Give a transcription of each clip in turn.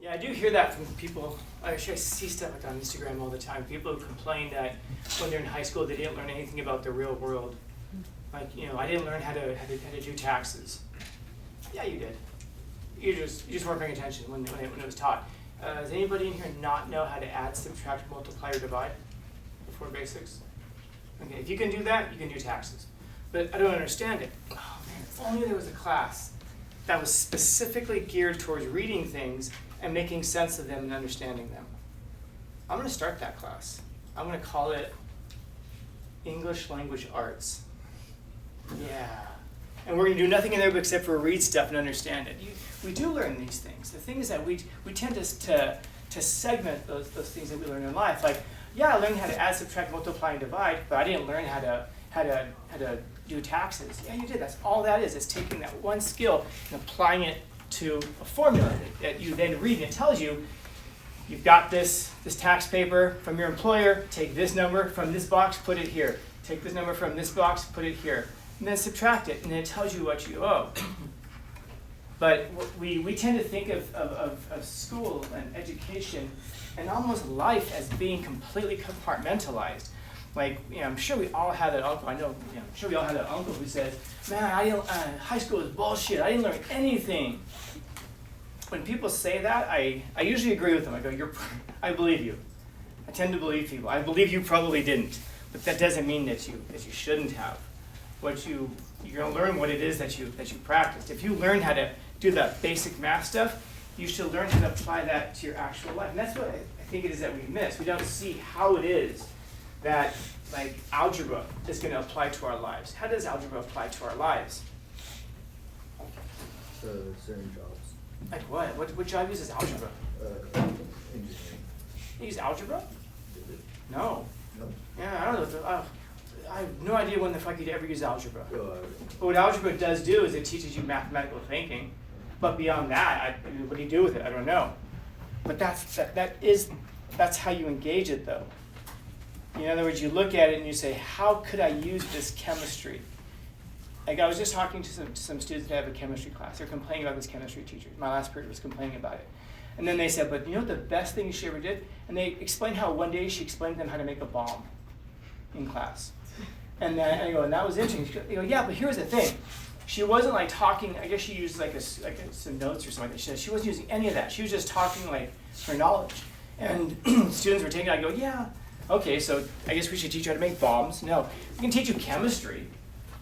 Yeah, I do hear that from people. Actually, I see stuff like on Instagram all the time. People who complain that when they're in high school, they didn't learn anything about the real world. Like, I didn't learn how to do taxes. Yeah, you did. You just weren't paying attention when it was taught. Does anybody in here not know how to add, subtract, multiply, or divide? The 4 basics? Okay, if you can do that, you can do taxes. But I don't understand it. Oh man, if only there was a class that was specifically geared towards reading things and making sense of them and understanding them. I'm going to start that class. I'm going to call it English Language Arts. Yeah. And we're going to do nothing in there except for read stuff and understand it. We do learn these things. The thing is that we tend to segment those things that we learn in life. Like, yeah, I learned how to add, subtract, multiply, and divide, but I didn't learn how to do taxes. Yeah, you did. That's all that is. It's taking that one skill and applying it to a formula that you then read, and it tells you, you've got this tax paper from your employer, take this number from this box, put it here. Take this number from this box, put it here. And then subtract it, and then it tells you what you owe. But we tend to think of school and education and almost life as being completely compartmentalized. Like, I'm sure we all have that uncle. I'm sure we all have that uncle who says, "Man, high school is bullshit. I didn't learn anything." When people say that, I usually agree with them. I go, I believe you. I tend to believe people. I believe you probably didn't, but that doesn't mean that you shouldn't have. You're going to learn what it is that you practiced. If you learn how to do that basic math stuff, you should learn how to apply that to your actual life. And that's what I think it is that we miss. We don't see how it is that, like, algebra is going to apply to our lives. How does algebra apply to our lives? Certain jobs. Like what? What job uses algebra? Engineering. You use algebra? No. No? Yeah, I don't know. I have no idea when the fuck you'd ever use algebra. Well, But what algebra does do is it teaches you mathematical thinking. But beyond that, what do you do with it? I don't know. But that's how you engage it, though. In other words, you look at it and you say, how could I use this chemistry? Like, I was just talking to some students that have a chemistry class. They're complaining about this chemistry teacher. My last period was complaining about it. And then they said, but you know what the best thing she ever did? And they explained how one day she explained to them how to make a bomb in class. And then I go, and that was interesting. They go, yeah, but here's the thing. She wasn't like talking, I guess she used some notes or something like that. She wasn't using any of that. She was just talking like her knowledge. And students were taking it. I go, yeah, okay, so I guess we should teach you how to make bombs. No, we can teach you chemistry,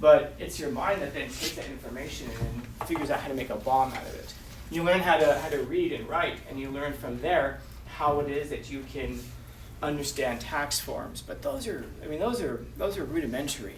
but it's your mind that then takes that information and then figures out how to make a bomb out of it. You learn how to read and write, and you learn from there how it is that you can understand tax forms. But those are rudimentary.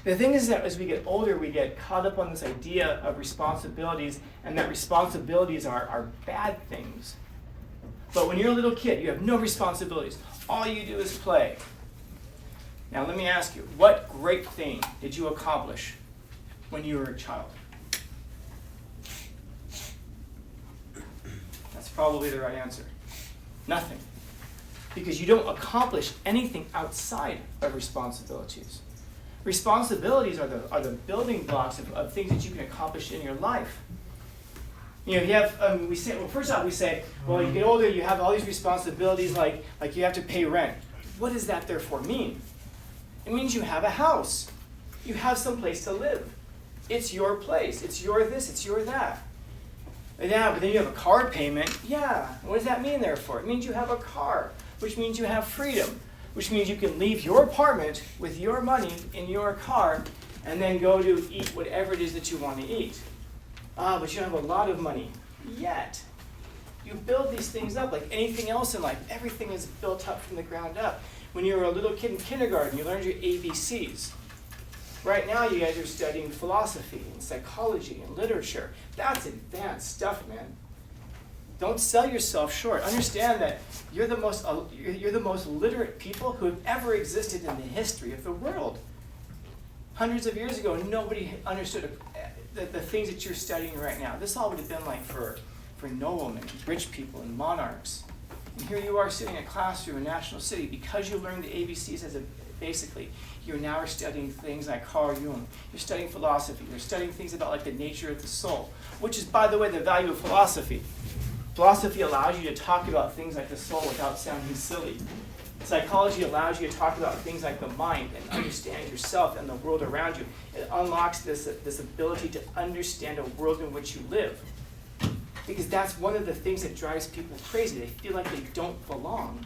The thing is that as we get older, we get caught up on this idea of responsibilities, and that responsibilities are bad things. But when you're a little kid, you have no responsibilities. All you do is play. Now let me ask you, what great thing did you accomplish when you were a child? That's probably the right answer. Nothing. Because you don't accomplish anything outside of responsibilities. Responsibilities are the building blocks of things that you can accomplish in your life. You have, first off we say, well, you get older, you have all these responsibilities, like you have to pay rent. What does that therefore mean? It means you have a house. You have some place to live. It's your place. It's your this, it's your that. Yeah, but then you have a car payment. Yeah, what does that mean therefore? It means you have a car, which means you have freedom, which means you can leave your apartment with your money in your car and then go to eat whatever it is that you want to eat. But you don't have a lot of money yet. You build these things up like anything else in life. Everything is built up from the ground up. When you were a little kid in kindergarten, you learned your ABCs. Right now, you guys are studying philosophy and psychology and literature. That's advanced stuff, man. Don't sell yourself short. Understand that you're the most literate people who have ever existed in the history of the world. Hundreds of years ago, nobody understood the things that you're studying right now. This all would have been like for noblemen, rich people, and monarchs. And here you are sitting in a classroom in National City because you learned the ABCs basically. You now are studying things like Carl Jung. You're studying philosophy. You're studying things about like the nature of the soul, which is, by the way, the value of philosophy. Philosophy allows you to talk about things like the soul without sounding silly. Psychology allows you to talk about things like the mind and understand yourself and the world around you. It unlocks this ability to understand a world in which you live. Because that's one of the things that drives people crazy. They feel like they don't belong.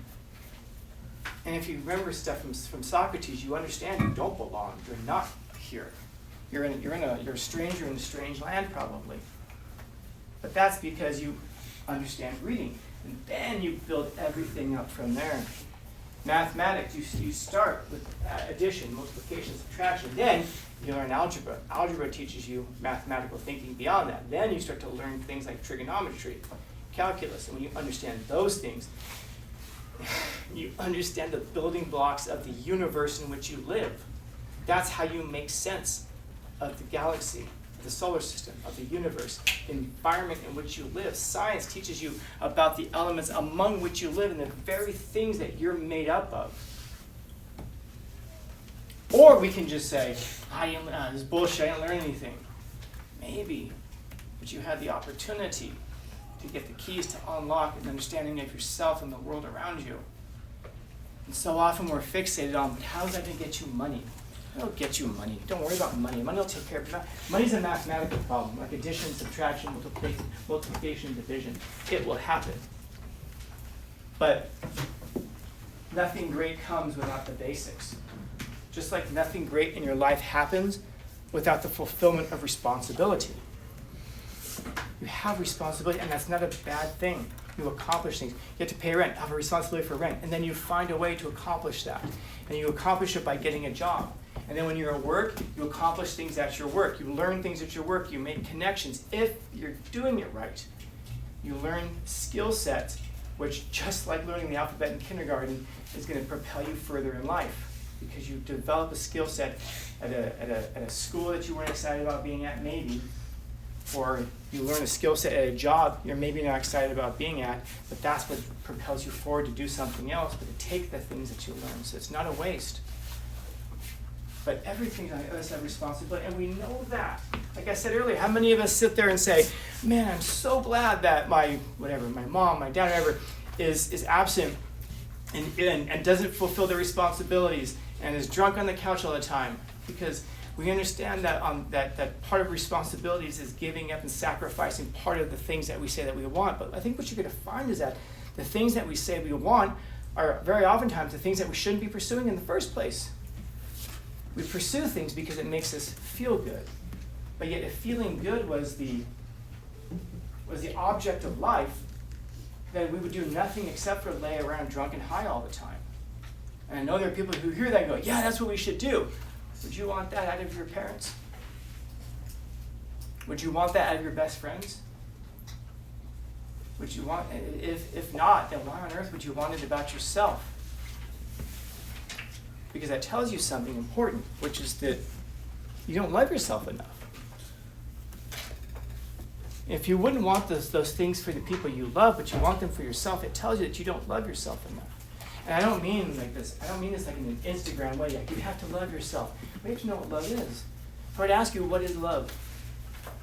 And if you remember stuff from Socrates, you understand you don't belong. You're not here. You're a stranger in a strange land, probably. But that's because you understand reading. And then you build everything up from there. Mathematics, you start with addition, multiplication, subtraction. Then you learn algebra. Algebra teaches you mathematical thinking beyond that. Then you start to learn things like trigonometry, calculus. And when you understand those things, you understand the building blocks of the universe in which you live. That's how you make sense of the galaxy, the solar system, of the universe, the environment in which you live. Science teaches you about the elements among which you live and the very things that you're made up of. Or we can just say, this is bullshit, I didn't learn anything. Maybe, but you had the opportunity to get the keys to unlock an understanding of yourself and the world around you. And so often we're fixated on, but how is that going to get you money? It'll get you money. Don't worry about money. Money will take care of it. Money's a mathematical problem, like addition, subtraction, multiplication, division. It will happen. But nothing great comes without the basics. Just like nothing great in your life happens without the fulfillment of responsibility. You have responsibility, and that's not a bad thing. You accomplish things. You have to pay rent, have a responsibility for rent, and then you find a way to accomplish that. And you accomplish it by getting a job. And then when you're at work, you accomplish things at your work. You learn things at your work. You make connections if you're doing it right. You learn skill sets, which just like learning the alphabet in kindergarten is going to propel you further in life. Because you develop a skill set at a school that you weren't excited about being at, maybe. Or you learn a skill set at a job you're maybe not excited about being at, but that's what propels you forward to do something else, but to take the things that you learn. So it's not a waste. But everything on us has responsibility, and we know that. Like I said earlier, how many of us sit there and say, man, I'm so glad that my mom, my dad, whatever, is absent and doesn't fulfill their responsibilities and is drunk on the couch all the time, because we understand that that part of responsibilities is giving up and sacrificing part of the things that we say that we want. But I think what you're going to find is that the things that we say we want are very oftentimes the things that we shouldn't be pursuing in the first place. We pursue things because it makes us feel good. But yet if feeling good was the object of life, then we would do nothing except for lay around drunk and high all the time. And I know there are people who hear that and go, yeah, that's what we should do. Would you want that out of your parents? Would you want that out of your best friends? Would you want, if not, then why on earth would you want it about yourself? Because that tells you something important, which is that you don't love yourself enough. If you wouldn't want those things for the people you love, but you want them for yourself, it tells you that you don't love yourself enough. And I don't mean like this. I don't mean this like in an Instagram way. Like you have to love yourself. We have to know what love is. If I were to ask you, what is love?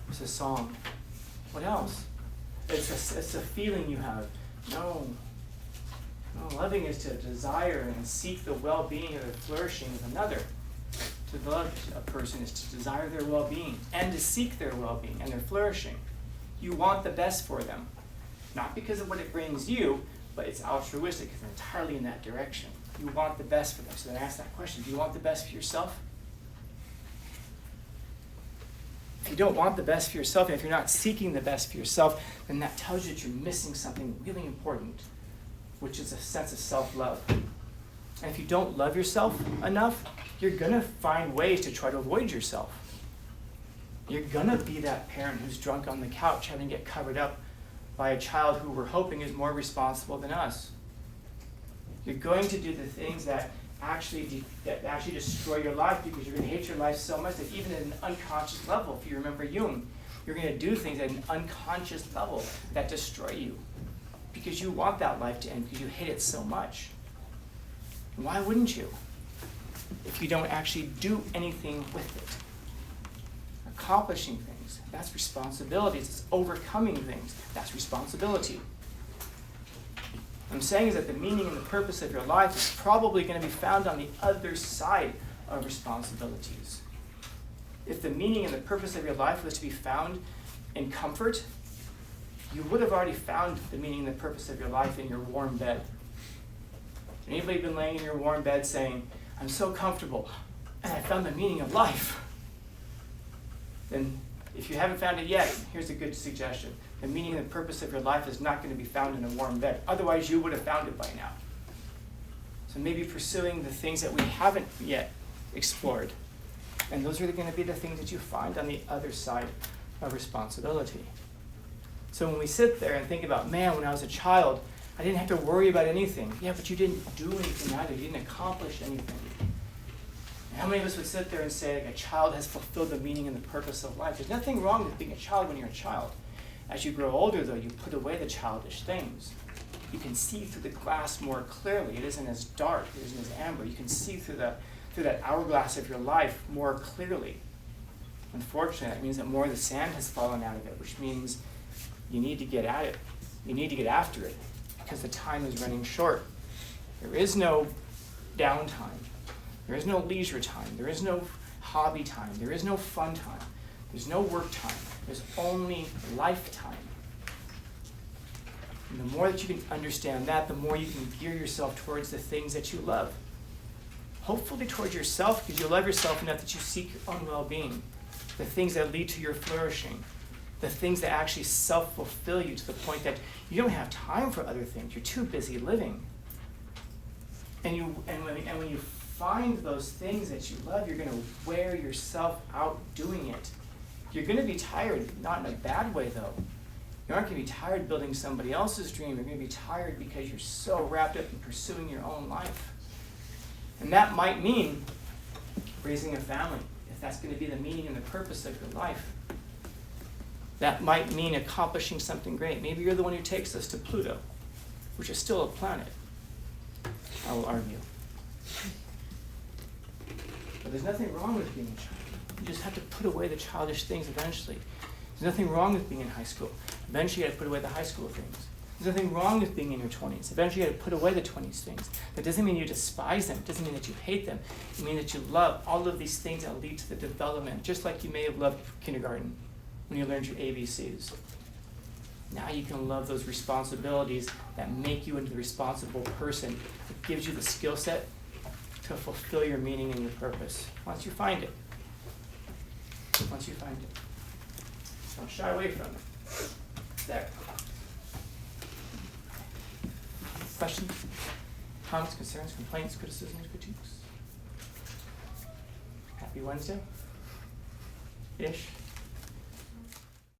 It's a song. What else? It's a feeling you have. No, loving is to desire and seek the well-being or the flourishing of another. To love a person is to desire their well-being and to seek their well-being and their flourishing. You want the best for them. Not because of what it brings you, but it's altruistic because they're entirely in that direction. You want the best for them. So then ask that question, do you want the best for yourself? If you don't want the best for yourself, and if you're not seeking the best for yourself, then that tells you that you're missing something really important, which is a sense of self-love. And if you don't love yourself enough, you're going to find ways to try to avoid yourself. You're going to be that parent who's drunk on the couch having to get covered up by a child who we're hoping is more responsible than us. You're going to do the things that actually destroy your life because you're going to hate your life so much that even at an unconscious level, if you remember Jung, you're going to do things at an unconscious level that destroy you because you want that life to end because you hate it so much. Why wouldn't you? if you don't actually do anything with it. Accomplishing things, that's responsibilities. It's overcoming things, that's responsibility. What I'm saying is that the meaning and the purpose of your life is probably going to be found on the other side of responsibilities. If the meaning and the purpose of your life was to be found in comfort, you would have already found the meaning and the purpose of your life in your warm bed. Anybody been laying in your warm bed saying, I'm so comfortable, and I found the meaning of life? Then if you haven't found it yet, here's a good suggestion. The meaning and the purpose of your life is not going to be found in a warm bed. Otherwise, you would have found it by now. So maybe pursuing the things that we haven't yet explored. And those are going to be the things that you find on the other side of responsibility. So when we sit there and think about, man, when I was a child, I didn't have to worry about anything. Yeah, but you didn't do anything either. You didn't accomplish anything. And how many of us would sit there and say, like, a child has fulfilled the meaning and the purpose of life? There's nothing wrong with being a child when you're a child. As you grow older, though, you put away the childish things. You can see through the glass more clearly. It isn't as dark. It isn't as amber. You can see through that hourglass of your life more clearly. Unfortunately, that means that more of the sand has fallen out of it, which means you need to get at it. You need to get after it because the time is running short. There is no downtime. There is no leisure time. There is no hobby time. There is no fun time. There's no work time. There's only lifetime. And the more that you can understand that, the more you can gear yourself towards the things that you love. Hopefully towards yourself, because you love yourself enough that you seek your own well-being. The things that lead to your flourishing. The things that actually self-fulfill you to the point that you don't have time for other things. You're too busy living. And when you find those things that you love, you're going to wear yourself out doing it. You're going to be tired, not in a bad way though. You aren't going to be tired building somebody else's dream. You're going to be tired because you're so wrapped up in pursuing your own life. And that might mean raising a family, if that's going to be the meaning and the purpose of your life. That might mean accomplishing something great. Maybe you're the one who takes us to Pluto, which is still a planet, I will argue. But there's nothing wrong with being a child. You just have to put away the childish things eventually. There's nothing wrong with being in high school. Eventually you got to put away the high school things. There's nothing wrong with being in your 20s. Eventually you got to put away the 20s things. That doesn't mean you despise them. It doesn't mean that you hate them. It means that you love all of these things that lead to the development, just like you may have loved kindergarten when you learned your ABCs. Now you can love those responsibilities that make you into the responsible person. It gives you the skill set to fulfill your meaning and your purpose once you find it. Once you find it. Don't shy away from it. There. Questions? Comments, concerns, complaints, criticisms, critiques? Happy Wednesday? Ish.